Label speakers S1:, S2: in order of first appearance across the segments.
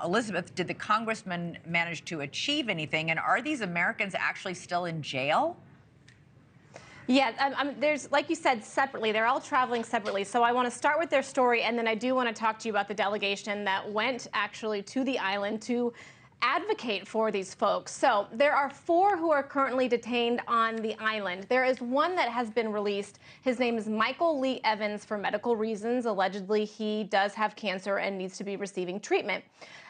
S1: Elizabeth, did the congressman manage to achieve anything? And are these Americans actually still in jail?
S2: Yeah, there's, like you said, separately. They're all traveling separately. So I want to start with their story, and then I do want to talk to you about the delegation that went actually to the island to advocate for these folks. So there are 4 who are currently detained on the island. There is one that has been released. His name is Michael Lee Evans for medical reasons. Allegedly, he does have cancer and needs to be receiving treatment.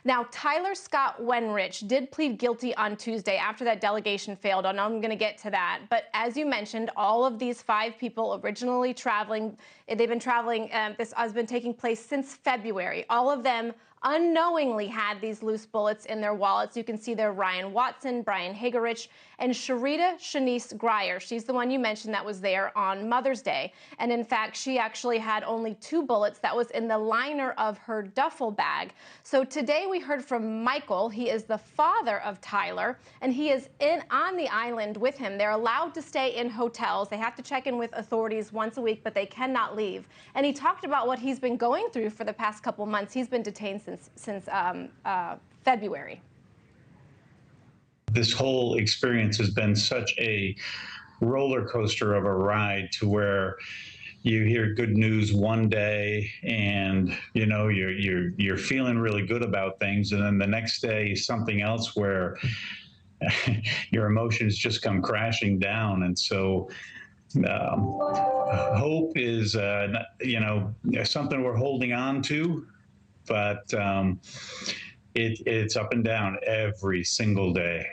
S2: Now, Tyler Scott Wenrich did plead guilty on Tuesday after that delegation failed. I know I'm going to get to that. But as you mentioned, all of these 5 people originally traveling, they've been traveling, this has been taking place since February. All of them unknowingly had these loose bullets in their wallets. You can see there Ryan Watson, Brian Hagerich, and Sharita Shanice Grier. She's the one you mentioned that was there on Mother's Day. And in fact, she actually had only 2 bullets that was in the liner of her duffel bag. So today we heard from Michael. He is the father of Tyler, and he is on the island with him. They're allowed to stay in hotels. They have to check in with authorities once a week, but they cannot leave. And he talked about what he's been going through for the past couple months. He's been detained since February.
S3: This whole experience has been such a roller coaster of a ride, to where you hear good news one day and you're feeling really good about things, and then the next day something else where your emotions just come crashing down. And so hope is something we're holding on to, but it's up and down every single day.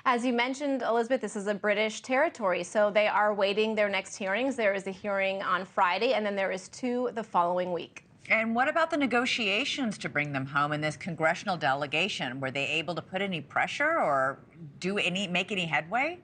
S2: As you mentioned, Elizabeth, this is a British territory, so they are waiting their next hearings. There is a hearing on Friday, and then there is 2 the following week.
S1: And what about the negotiations to bring them home in this congressional delegation? Were they able to put any pressure or make any headway?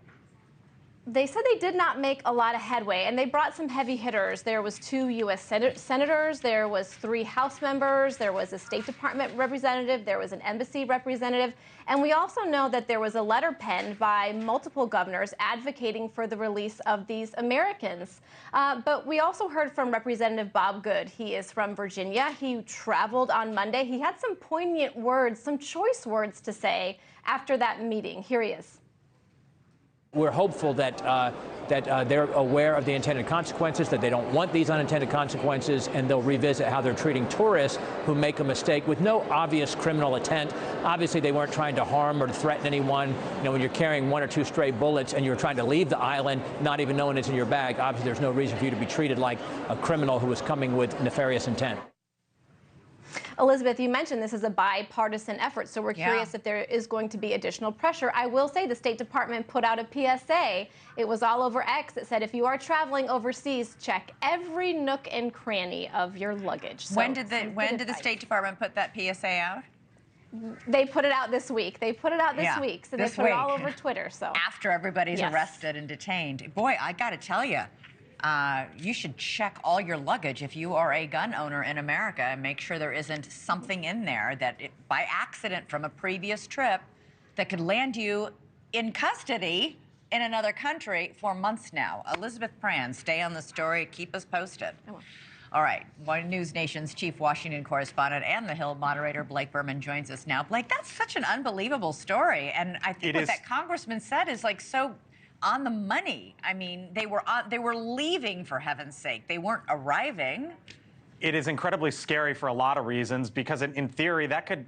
S2: They said they did not make a lot of headway, and they brought some heavy hitters. There was 2 U.S. senators, there was 3 House members, there was a State Department representative, there was an embassy representative, and we also know that there was a letter penned by multiple governors advocating for the release of these Americans. But we also heard from Representative Bob Good. He is from Virginia. He traveled on Monday. He had some poignant words, some choice words to say after that meeting. Here he is.
S4: We're hopeful that they're aware of the intended consequences, that they don't want these unintended consequences, and they'll revisit how they're treating tourists who make a mistake with no obvious criminal intent. Obviously, they weren't trying to harm or to threaten anyone. You know, when you're carrying 1 or 2 stray bullets and you're trying to leave the island, not even knowing it's in your bag, obviously there's no reason for you to be treated like a criminal who was coming with nefarious intent.
S2: Elizabeth, you mentioned this is a bipartisan effort, so we're curious if there is going to be additional pressure. I will say the State Department put out a PSA. It was all over X. It said if you are traveling overseas, check every nook and cranny of your luggage. So
S1: when did the State Department put that PSA out?
S2: They put it out this week. They put it out this week, so they put it all over Twitter. So
S1: after everybody's arrested and detained. Boy, I got to tell you, you should check all your luggage if you are a gun owner in America and make sure there isn't something in there that, by accident from a previous trip, that could land you in custody in another country for months now. Elizabeth Prann, stay on the story. Keep us posted. All right, NewsNation's chief Washington correspondent and The Hill moderator Blake Berman joins us now. Blake, that's such an unbelievable story, and I think what that congressman said is like so on the money. I mean, they were leaving, for heaven's sake. They weren't arriving.
S5: It is incredibly scary for a lot of reasons, because in theory that could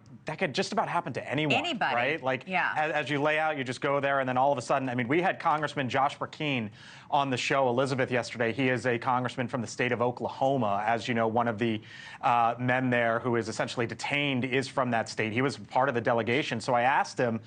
S5: just about happen to anyone.
S1: Anybody,
S5: right? Like, as you lay out, you just go there, and then all of a sudden, I mean, we had Congressman Josh Burkeen on the show, Elizabeth, yesterday. He is a congressman from the state of Oklahoma. As you know, one of the men there who is essentially detained is from that state. He was part of the delegation. So I asked him,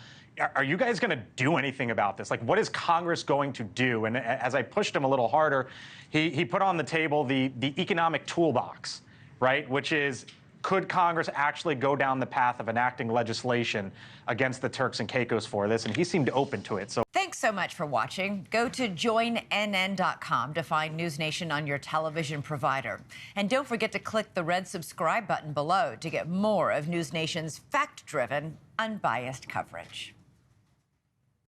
S5: are you guys going to do anything about this? Like, what is Congress going to do? And as I pushed him a little harder, he put on the table the economic toolbox, right? Which is, could Congress actually go down the path of enacting legislation against the Turks and Caicos for this? And he seemed open to it. So
S1: thanks so much for watching. Go to joinnn.com to find NewsNation on your television provider. And don't forget to click the red subscribe button below to get more of NewsNation's fact-driven, unbiased coverage.